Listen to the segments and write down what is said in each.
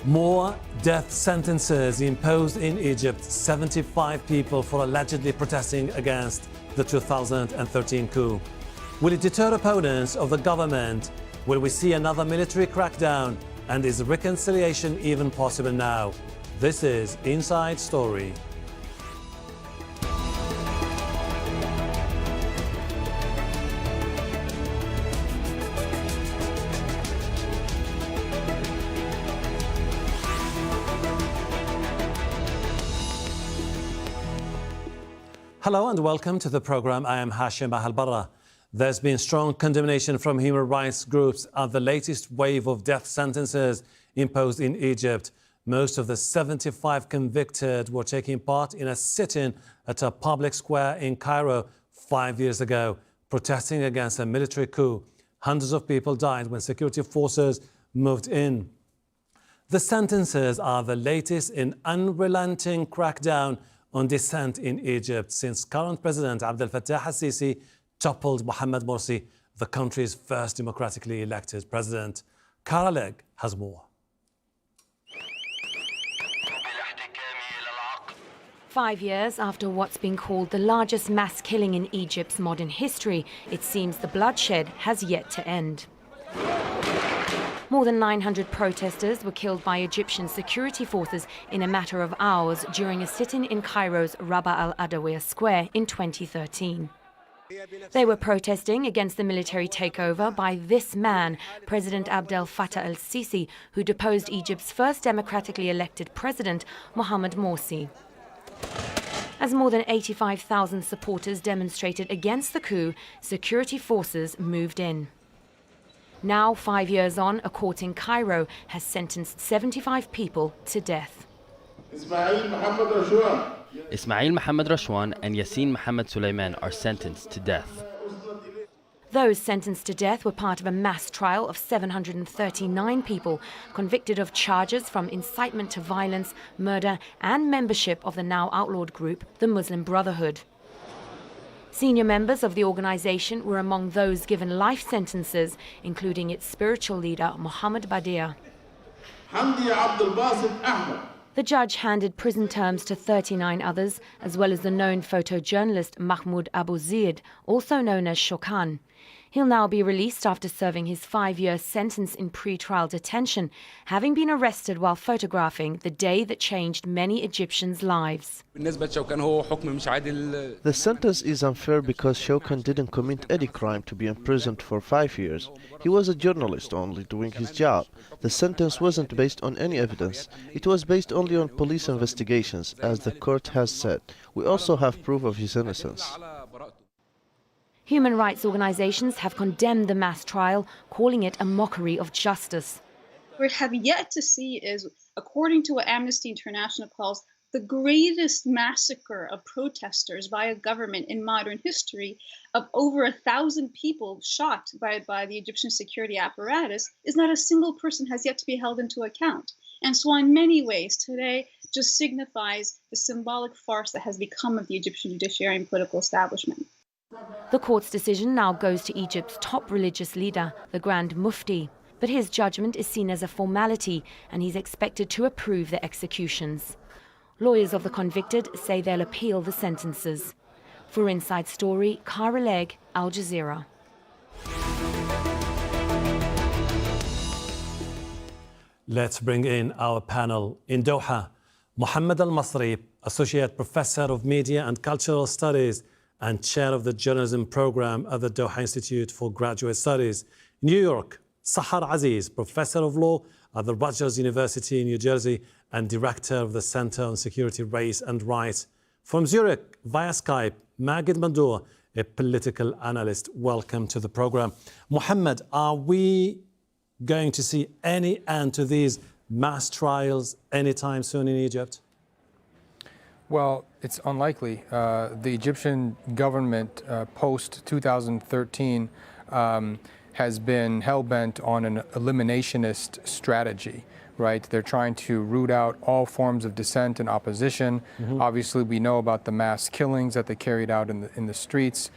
More death sentences imposed in Egypt. 75 people for allegedly protesting against the 2013 coup. Will it deter opponents of the government? Will we see another military crackdown? And is reconciliation even possible now? This is Inside Story. Hello and welcome to the program. I am Hashim Al-Barra. There's been strong condemnation from human rights groups at the latest wave of death sentences imposed in Egypt. Most of the 75 convicted were taking part in a sit-in at a public square in Cairo 5 years ago, protesting against a military coup. Hundreds of people died when security forces moved in. The sentences are the latest in unrelenting crackdown on dissent in Egypt since current President Abdel Fattah al-Sisi toppled Mohamad Morsi, the country's first democratically elected president. Cara Leg has more. 5 years after what's been called the largest mass killing in Egypt's modern history, it seems the bloodshed has yet to end. More than 900 protesters were killed by Egyptian security forces in a matter of hours during a sit-in in Cairo's Rabaa al-Adawiya Square in 2013. They were protesting against the military takeover by this man, President Abdel Fattah al-Sisi, who deposed Egypt's first democratically elected president, Mohamad Morsi. As more than 85,000 supporters demonstrated against the coup, security forces moved in. Now, 5 years on, a court in Cairo has sentenced 75 people to death. Ismail Mohamad Rashwan and Yassin Mohammed Suleiman are sentenced to death. Those sentenced to death were part of a mass trial of 739 people convicted of charges from incitement to violence, murder and membership of the now outlawed group, the Muslim Brotherhood. Senior members of the organization were among those given life sentences, including its spiritual leader, Mohamad Badia. The judge handed prison terms to 39 others, as well as the known photojournalist Mahmoud Abu Ziyad, also known as Shokan. He'll now be released after serving his 5-year sentence in pre-trial detention, having been arrested while photographing the day that changed many Egyptians' lives. The sentence is unfair because Shokan didn't commit any crime to be imprisoned for 5 years. He was a journalist only doing his job. The sentence wasn't based on any evidence. It was based only on police investigations, as the court has said. We also have proof of his innocence. Human rights organizations have condemned the mass trial, calling it a mockery of justice. What we have yet to see is, according to what Amnesty International calls the greatest massacre of protesters by a government in modern history, of over 1,000 people shot by the Egyptian security apparatus, is not a single person has yet to be held into account. And so in many ways, today just signifies the symbolic farce that has become of the Egyptian judiciary and political establishment. The court's decision now goes to Egypt's top religious leader, the Grand Mufti. But his judgment is seen as a formality, and he's expected to approve the executions. Lawyers of the convicted say they'll appeal the sentences. For Inside Story, Cara Leg, Al-Jazeera. Let's bring in our panel. In Doha, Mohamad Elmasry, Associate Professor of Media and Cultural Studies and Chair of the Journalism Program at the Doha Institute for Graduate Studies. New York, Sahar Aziz, Professor of Law at the Rutgers University in New Jersey and Director of the Center on Security, Race and Rights. From Zurich, via Skype, Magid Mandour, a political analyst. Welcome to the program. Mohamad, are we going to see any end to these mass trials anytime soon in Egypt? Well, it's unlikely. The Egyptian government post-2013 has been hell-bent on an eliminationist strategy, right? They're trying to root out all forms of dissent and opposition. Obviously, we know about the mass killings that they carried out in the streets.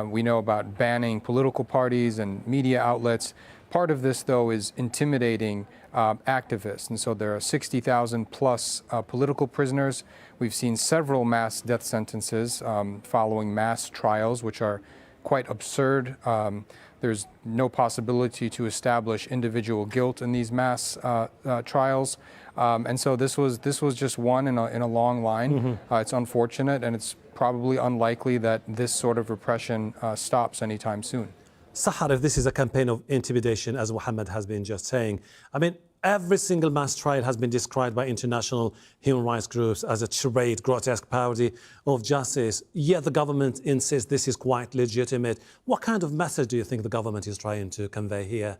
We know about banning political parties and media outlets. Part of this, though, is intimidating activists. And so there are 60,000 plus political prisoners. We've seen several mass death sentences following mass trials, which are quite absurd. There's no possibility to establish individual guilt in these mass trials. And so this was just one in a long line. It's unfortunate, and it's probably unlikely that this sort of repression stops anytime soon. Sahar, if this is a campaign of intimidation, as Mohamad has been just saying, I mean, every single mass trial has been described by international human rights groups as a charade, grotesque parody of justice. Yet the government insists this is quite legitimate. What kind of message do you think the government is trying to convey here?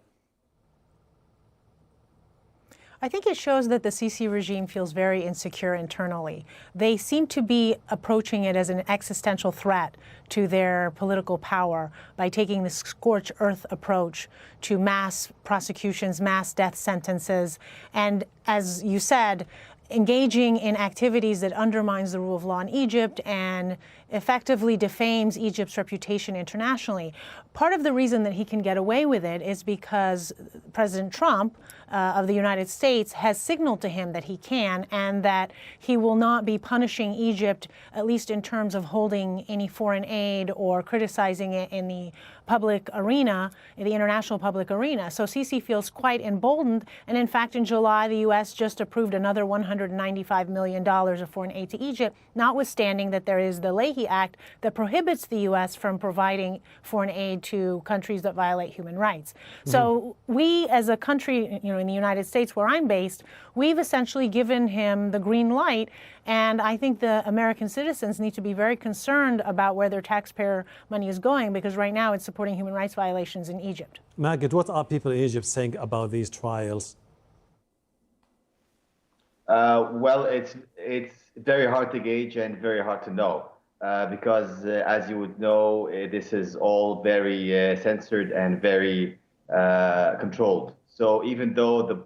I think it shows that the Sisi regime feels very insecure internally. They seem to be approaching it as an existential threat to their political power by taking the scorched earth approach to mass prosecutions, mass death sentences, and, as you said, engaging in activities that undermines the rule of law in Egypt and effectively defames Egypt's reputation internationally. Part of the reason that he can get away with it is because President Trump of the United States has signaled to him that he can, and that he will not be punishing Egypt, at least in terms of holding any foreign aid or criticizing it in the public arena, in the international public arena. So Sisi feels quite emboldened, and in fact in July the U.S. just approved another $195 million of foreign aid to Egypt, notwithstanding that there is the Leahy Act that prohibits the U.S. from providing foreign aid to countries that violate human rights. So we, as a country, in the United States where I'm based, we've essentially given him the green light, and I think the American citizens need to be very concerned about where their taxpayer money is going, because right now it's supporting human rights violations in Egypt. Magid, what are people in Egypt saying about these trials? Well, it's very hard to gauge and very hard to know because, as you would know, this is all very censored and very controlled. So even though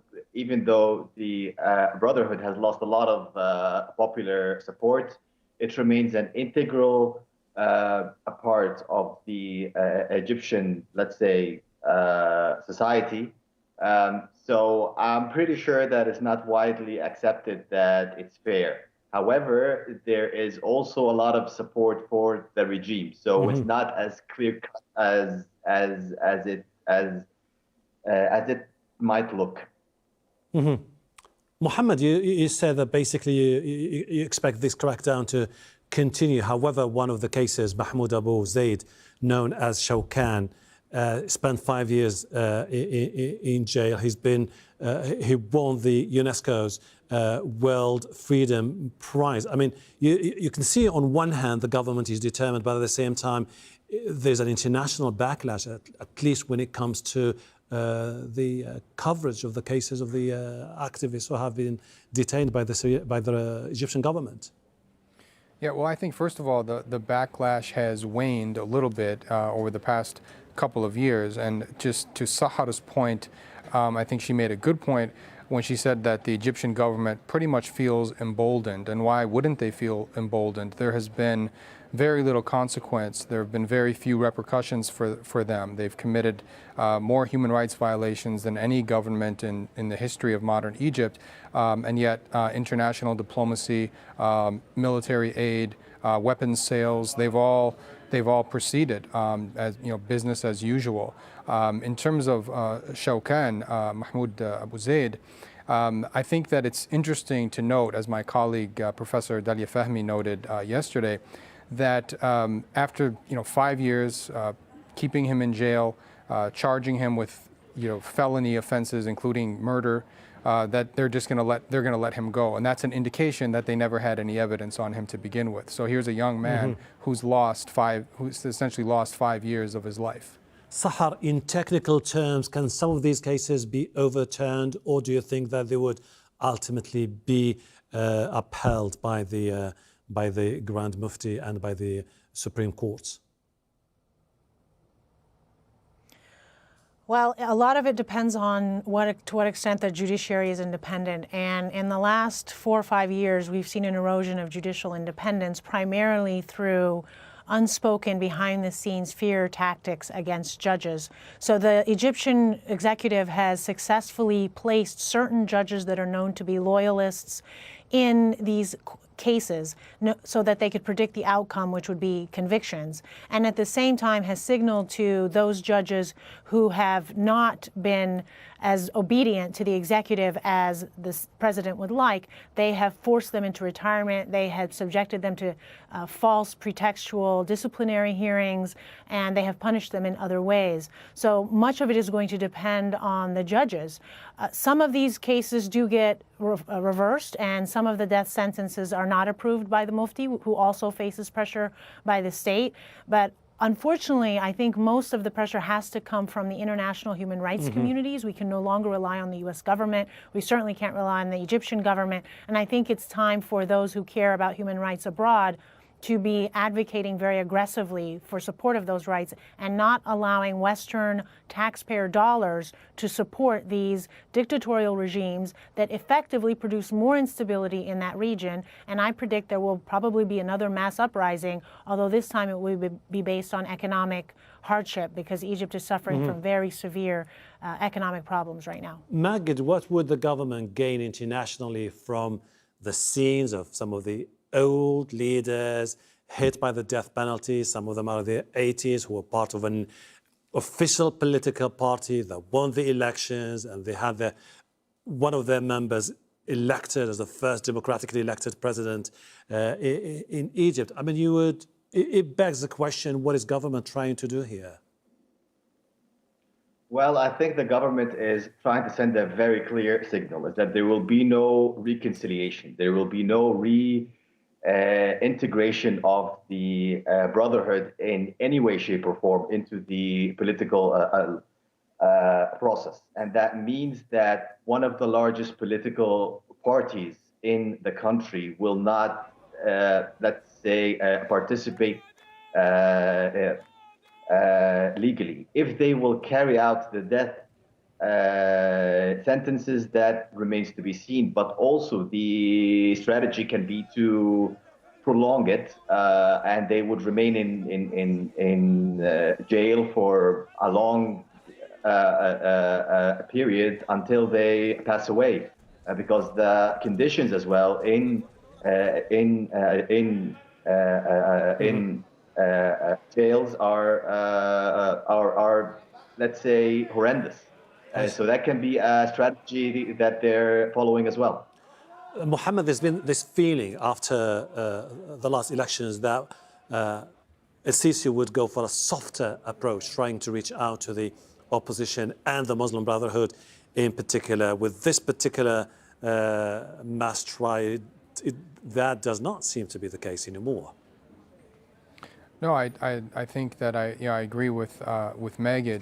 the Brotherhood has lost a lot of popular support, it remains an integral a part of the Egyptian, let's say, society. So I'm pretty sure that it's not widely accepted that it's fair. However, there is also a lot of support for the regime. So it's not as clear cut as it might look. Mohamad, you said that basically you expect this crackdown to continue. However, one of the cases, Mahmoud Abu Zaid, known as Shawkan, spent 5 years in jail. He won the UNESCO's World Freedom Prize. I mean, you can see on one hand the government is determined, but at the same time there's an international backlash, at least when it comes to the coverage of the cases of the activists who have been detained by the Egyptian government. Yeah, well, I think first of all, the backlash has waned a little bit over the past couple of years. And just to Sahar's point, I think she made a good point when she said that the Egyptian government pretty much feels emboldened. And why wouldn't they feel emboldened? There has been very little consequence. There have been very few repercussions for them. They've committed more human rights violations than any government in the history of modern Egypt. And yet international diplomacy, military aid, weapons sales, they've all proceeded as business as usual. In terms of Shawkan, Mahmoud Abu Zaid, I think that it's interesting to note, as my colleague Professor Dalia Fahmy noted yesterday, that after 5 years keeping him in jail, charging him with felony offenses including murder, that they're going to let him go, and that's an indication that they never had any evidence on him to begin with. So here's a young man who's essentially lost 5 years of his life. Sahar, in technical terms, can some of these cases be overturned, or do you think that they would ultimately be upheld by the Grand Mufti and by the Supreme Courts? Well, a lot of it depends on to what extent the judiciary is independent. And in the last 4 or 5 years, we've seen an erosion of judicial independence, primarily through unspoken, behind-the-scenes fear tactics against judges. So the Egyptian executive has successfully placed certain judges that are known to be loyalists in these cases so that they could predict the outcome, which would be convictions, and at the same time has signaled to those judges who have not been as obedient to the executive as the president would like. They have forced them into retirement. They have subjected them to false pretextual disciplinary hearings, and they have punished them in other ways. So much of it is going to depend on the judges. Some of these cases do get reversed, and some of the death sentences are not approved by the Mufti, who also faces pressure by the state. But unfortunately, I think most of the pressure has to come from the international human rights communities. We can no longer rely on the U.S. government. We certainly can't rely on the Egyptian government. And I think it's time for those who care about human rights abroad to be advocating very aggressively for support of those rights and not allowing Western taxpayer dollars to support these dictatorial regimes that effectively produce more instability in that region. And I predict there will probably be another mass uprising, although this time it will be based on economic hardship because Egypt is suffering from very severe economic problems right now. Magid, what would the government gain internationally from the scenes of some of the old leaders hit by the death penalty? Some of them are in their 80s, who were part of an official political party that won the elections, and they had one of their members elected as the first democratically elected president in Egypt. I mean, it begs the question, what is government trying to do here? Well, I think the government is trying to send a very clear signal, is that there will be no reconciliation. There will be no integration of the brotherhood in any way, shape, or form into the political process. And that means that one of the largest political parties in the country will not, let's say, participate legally. If they will carry out the death sentences, that remains to be seen. But also the strategy can be to prolong it, and they would remain in jail for a long period until they pass away, because the conditions as well in jails are let's say horrendous. So that can be a strategy that they're following as well. Mohamad, there's been this feeling after the last elections that Sisi would go for a softer approach, trying to reach out to the opposition and the Muslim Brotherhood in particular. With this particular mass trial, that does not seem to be the case anymore. No, I think that I agree with Magid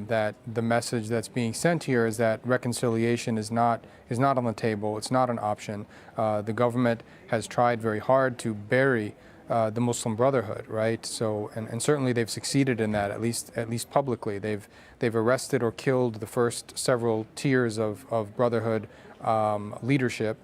that the message that's being sent here is that reconciliation is not on the table. It's not an option. The government has tried very hard to bury the Muslim Brotherhood, right? So and certainly they've succeeded in that, at least publicly. They've arrested or killed the first several tiers of Brotherhood leadership.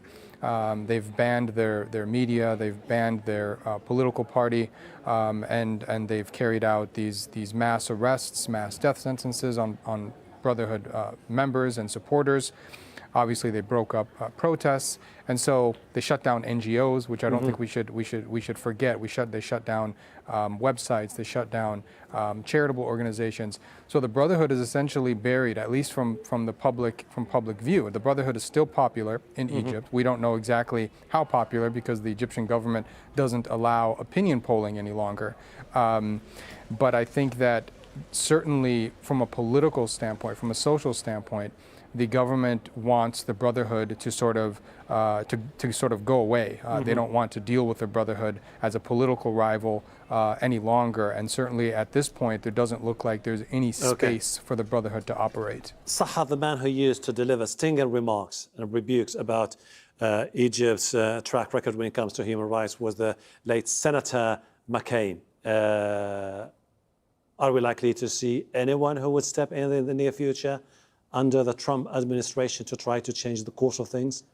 They've banned their media, they've banned their political party, and they've carried out these mass arrests, mass death sentences on Brotherhood members and supporters. Obviously, they broke up protests, and so they shut down NGOs, which I don't think we should forget. They shut down websites, they shut down charitable organizations. So the Brotherhood is essentially buried, at least from public view. The Brotherhood is still popular in Egypt. We don't know exactly how popular because the Egyptian government doesn't allow opinion polling any longer. But I think that certainly from a political standpoint, from a social standpoint, the government wants the Brotherhood to sort of go away. They don't want to deal with the Brotherhood as a political rival any longer. And certainly at this point, there doesn't look like there's any space for the Brotherhood to operate. Sahar, the man who used to deliver stinger remarks and rebukes about Egypt's track record when it comes to human rights, was the late Senator McCain. Are we likely to see anyone who would step in the near future under the Trump administration to try to change the course of things?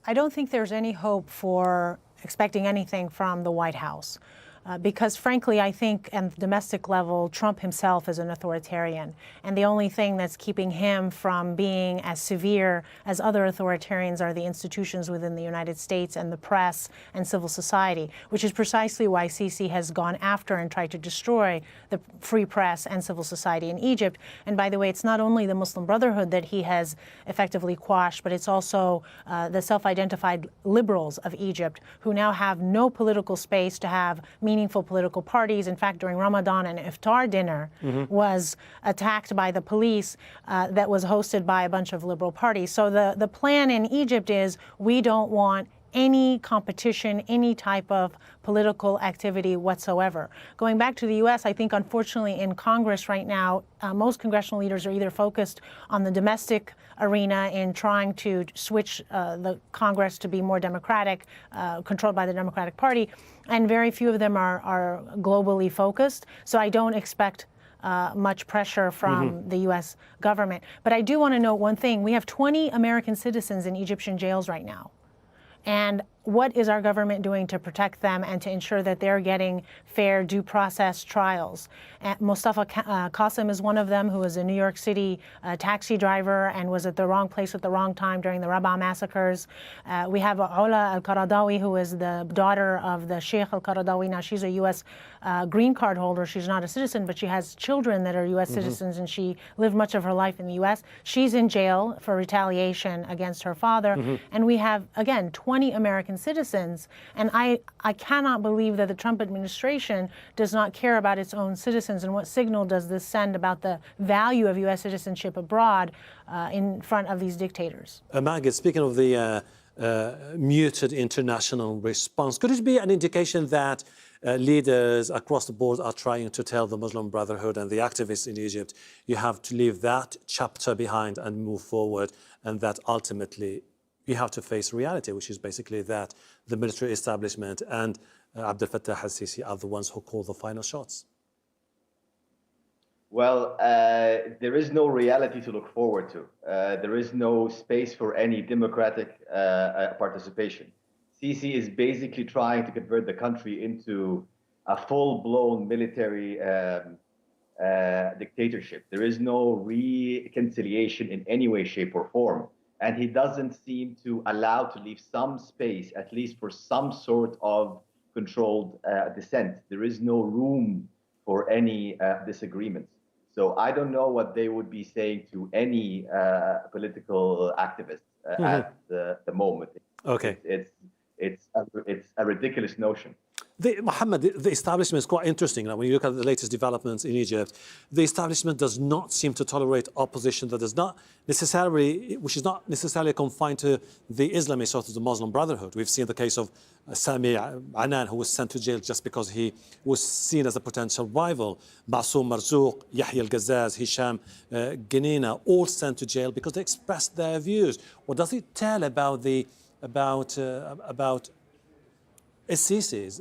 I don't think there's any hope for expecting anything from the White House. Because frankly, I think at the domestic level, Trump himself is an authoritarian. And the only thing that's keeping him from being as severe as other authoritarians are the institutions within the United States and the press and civil society, which is precisely why Sisi has gone after and tried to destroy the free press and civil society in Egypt. And by the way, it's not only the Muslim Brotherhood that he has effectively quashed, but it's also the self-identified liberals of Egypt, who now have no political space to have meaningful political parties. In fact, during Ramadan, an iftar dinner was attacked by the police that was hosted by a bunch of liberal parties. So the plan in Egypt is we don't want any competition, any type of political activity whatsoever. Going back to the U.S., I think unfortunately in Congress right now, most congressional leaders are either focused on the domestic arena in trying to switch the Congress to be more democratic, controlled by the Democratic Party, and very few of them are globally focused. So I don't expect much pressure from the U.S. government. But I do want to note one thing. We have 20 American citizens in Egyptian jails right now. And what is our government doing to protect them and to ensure that they're getting fair due process trials? Mustafa Qasim is one of them, who is a New York City taxi driver and was at the wrong place at the wrong time during the Rabaa massacres. We have Ola Al-Qaradawi, who is the daughter of the Sheikh Al-Qaradawi. Now, she's a U.S. Green card holder. She's not a citizen, but she has children that are U.S. citizens, and she lived much of her life in the U.S. She's in jail for retaliation against her father. And we have, again, 20 American citizens. And I cannot believe that the Trump administration does not care about its own citizens. And what signal does this send about the value of U.S. citizenship abroad in front of these dictators? Magid, speaking of the muted international response, could it be an indication that leaders across the board are trying to tell the Muslim Brotherhood and the activists in Egypt, you have to leave that chapter behind and move forward, and that ultimately you have to face reality, which is basically that the military establishment and Abdel Fattah al-Sisi are the ones who call the final shots? Well, there is no reality to look forward to. There is no space for any democratic participation. Sisi is basically trying to convert the country into a full-blown military dictatorship. There is no reconciliation in any way, shape, or form. And he doesn't seem to allow to leave some space, at least for some sort of controlled dissent. There is no room for any disagreements. So I don't know what they would be saying to any political activist at the moment. Okay. It's a ridiculous notion. Mohamad, the establishment is quite interesting. Now, when you look at the latest developments in Egypt, the establishment does not seem to tolerate opposition that does not necessarily, which is not necessarily confined to the Islamist or to the Muslim Brotherhood. We've seen the case of Sami Anan, who was sent to jail just because he was seen as a potential rival. Masoum Marzouk, Yahya Al-Gazzaz, Hisham Genina, all sent to jail because they expressed their views. What does it tell about Sisi's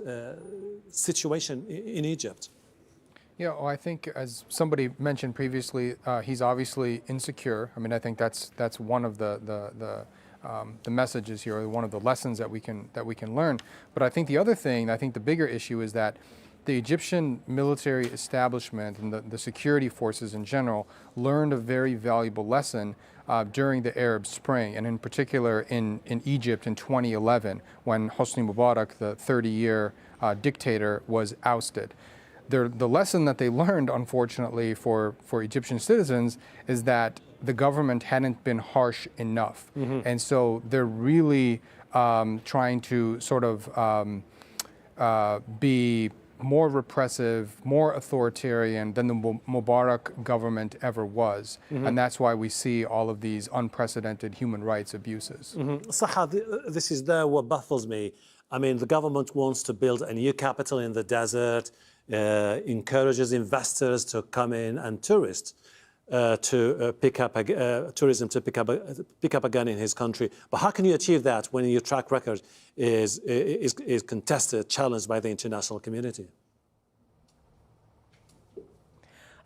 situation in Egypt? Yeah, well, I think as somebody mentioned previously, he's obviously insecure. I mean, I think that's one of the messages here, one of the lessons that we can learn. But I think the other thing, I think the bigger issue is that the Egyptian military establishment and the security forces in general learned a very valuable lesson during the Arab Spring, and in particular in Egypt in 2011, when Hosni Mubarak, the 30-year dictator, was ousted. The lesson that they learned, unfortunately, for Egyptian citizens is that the government hadn't been harsh enough. And so they're really trying to sort of be more repressive, more authoritarian than the Mubarak government ever was. And that's why we see all of these unprecedented human rights abuses. Saha, this is what baffles me. I mean, the government wants to build a new capital in the desert, encourages investors to come in and tourists to pick up tourism to pick up again in his country. But how can you achieve that when your track record is contested, challenged by the international community?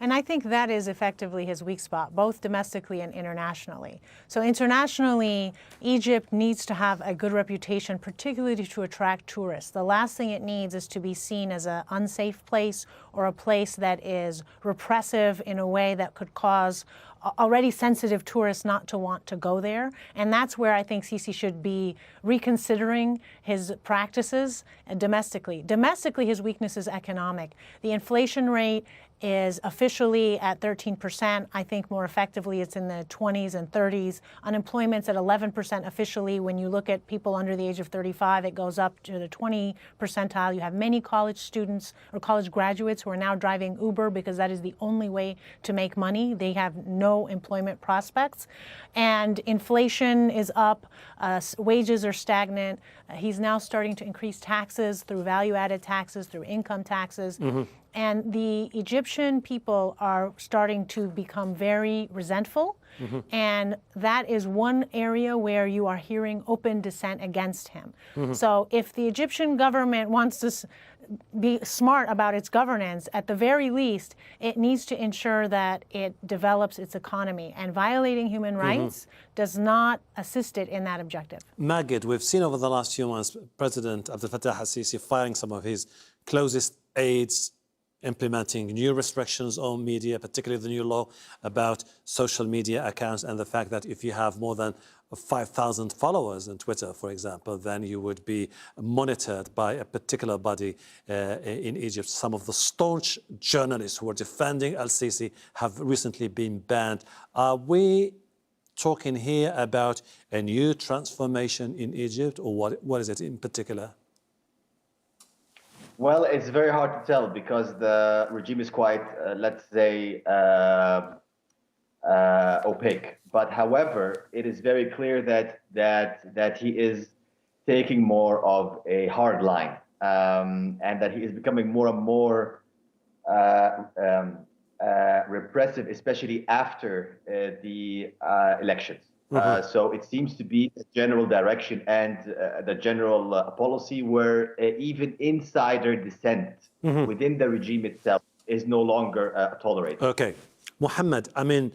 And I think that is effectively his weak spot, both domestically and internationally. So internationally, Egypt needs to have a good reputation, particularly to attract tourists. The last thing it needs is to be seen as an unsafe place or a place that is repressive in a way that could cause already sensitive tourists not to want to go there. And that's where I think Sisi should be reconsidering his practices domestically. Domestically, his weakness is economic. The inflation rate is officially at 13%. I think more effectively it's in the 20s and 30s. Unemployment's at 11% officially. When you look at people under the age of 35, it goes up to the 20 percentile. You have many college students or college graduates who are now driving Uber because that is the only way to make money. They have no employment prospects. And inflation is up, wages are stagnant. He's now starting to increase taxes through value-added taxes, through income taxes. And the Egyptian people are starting to become very resentful. And that is one area where you are hearing open dissent against him. So if the Egyptian government wants to be smart about its governance, at the very least, it needs to ensure that it develops its economy. And violating human rights does not assist it in that objective. Magid, we've seen over the last few months President Abdel Fattah al-Sisi firing some of his closest aides, implementing new restrictions on media, particularly the new law about social media accounts and the fact that if you have more than 5,000 followers on Twitter, for example, then you would be monitored by a particular body in Egypt. Some of the staunch journalists who are defending al-Sisi have recently been banned. Are we talking here about a new transformation in Egypt, or what is it in particular? Well, it's very hard to tell because the regime is quite, let's say, opaque. But however, it is very clear that he is taking more of a hard line, and that he is becoming more and more repressive, especially after the elections. So it seems to be the general direction and the general policy where even insider dissent within the regime itself is no longer tolerated. Okay. Mohamad, I mean,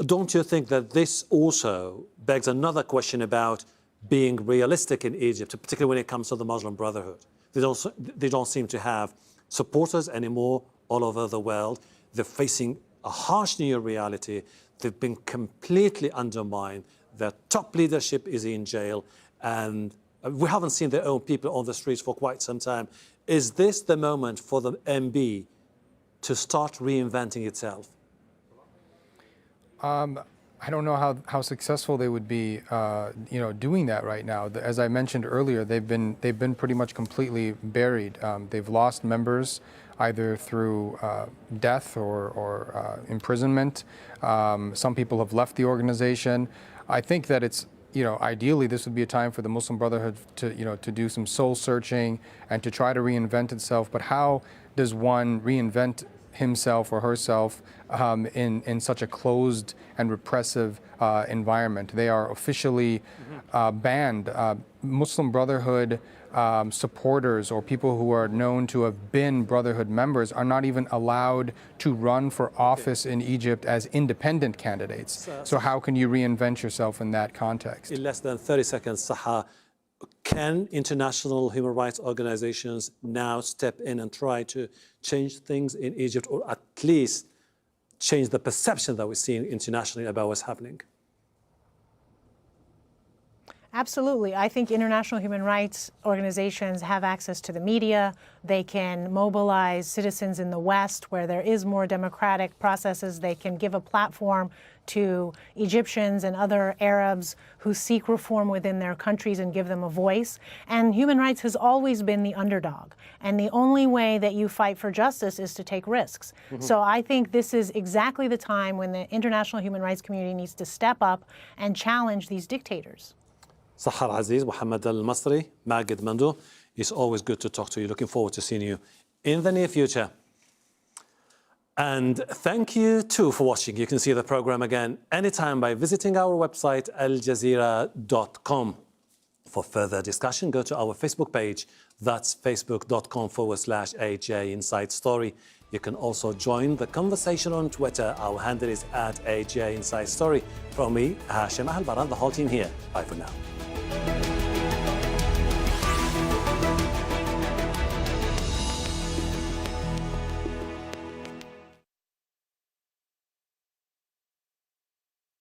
don't you think that this also begs another question about being realistic in Egypt, particularly when it comes to the Muslim Brotherhood? They don't seem to have supporters anymore all over the world. They're facing a harsh new reality. They've been completely undermined. Their top leadership is in jail, and we haven't seen their own people on the streets for quite some time. Is this the moment for the MB to start reinventing itself? I don't know how successful they would be, doing that right now. As I mentioned earlier, they've been pretty much completely buried. They've lost members either through death or imprisonment. Some people have left the organization. I think that it's, ideally this would be a time for the Muslim Brotherhood to do some soul searching and to try to reinvent itself. But how does one reinvent himself or herself in such a closed and repressive environment? They are officially banned. Muslim Brotherhood supporters or people who are known to have been Brotherhood members are not even allowed to run for office in Egypt as independent candidates. So how can you reinvent yourself in that context? In less than 30 seconds, Saha, can international human rights organizations now step in and try to change things in Egypt, or at least change the perception that we're seeing internationally about what's happening? Absolutely. I think international human rights organizations have access to the media. They can mobilize citizens in the West where there is more democratic processes. They can give a platform to Egyptians and other Arabs who seek reform within their countries and give them a voice. And human rights has always been the underdog. And the only way that you fight for justice is to take risks. So I think this is exactly the time when the international human rights community needs to step up and challenge these dictators. Sahar Aziz, Mohamad Elmasry, Magid Mando, it's always good to talk to you. Looking forward to seeing you in the near future. And thank you too for watching. You can see the program again anytime by visiting our website, aljazeera.com. For further discussion, go to our Facebook page. That's facebook.com/AJ Inside Story. You can also join the conversation on Twitter. Our handle is @AJ Inside Story. From me, Hashim Al-Baran, the whole team here. Bye for now.